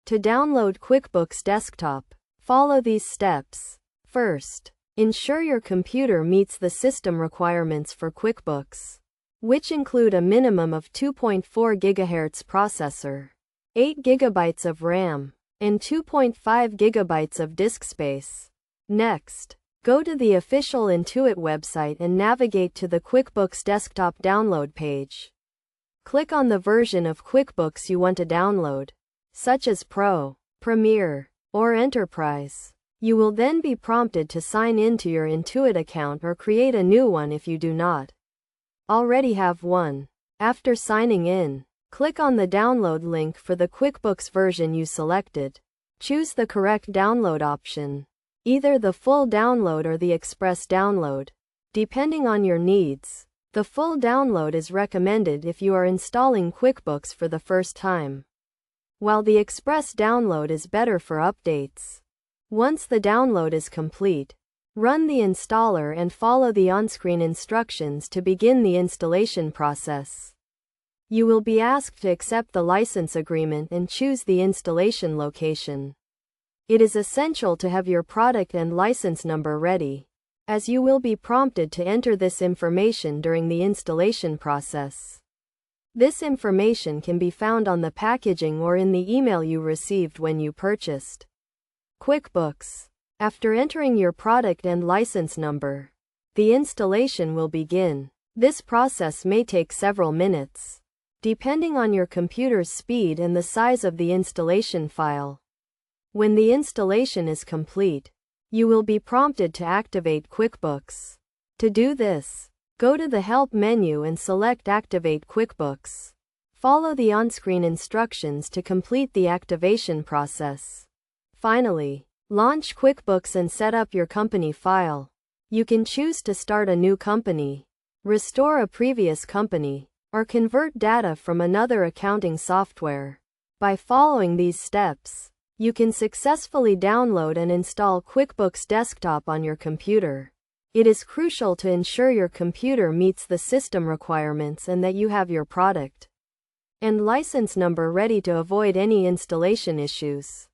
To download QuickBooks Desktop, follow these steps. First, ensure your computer meets the system requirements for QuickBooks, which include a minimum of 2.4 GHz processor, 8 GB of RAM, and 2.5 GB of disk space. Next, go to the official Intuit website and navigate to the QuickBooks Desktop download page. Click on the version of QuickBooks you want to download, such as Pro, Premier, or Enterprise. You will then be prompted to sign in to your Intuit account or create a new one if you do not already have one. After signing in, click on the download link for the QuickBooks version you selected. Choose the correct download option, either the full download or the express download, depending on your needs. The full download is recommended if you are installing QuickBooks for the first time, while the express download is better for updates. Once the download is complete, run the installer and follow the on-screen instructions to begin the installation process. You will be asked to accept the license agreement and choose the installation location. It is essential to have your product and license number ready, as you will be prompted to enter this information during the installation process. This information can be found on the packaging or in the email you received when you purchased QuickBooks. After entering your product and license number, the installation will begin. This process may take several minutes, depending on your computer's speed and the size of the installation file. When the installation is complete, you will be prompted to activate QuickBooks. To do this, go to the Help menu and select Activate QuickBooks. Follow the on-screen instructions to complete the activation process. Finally, launch QuickBooks and set up your company file. You can choose to start a new company, restore a previous company, or convert data from another accounting software. By following these steps, you can successfully download and install QuickBooks Desktop on your computer. It is crucial to ensure your computer meets the system requirements and that you have your product and license number ready to avoid any installation issues.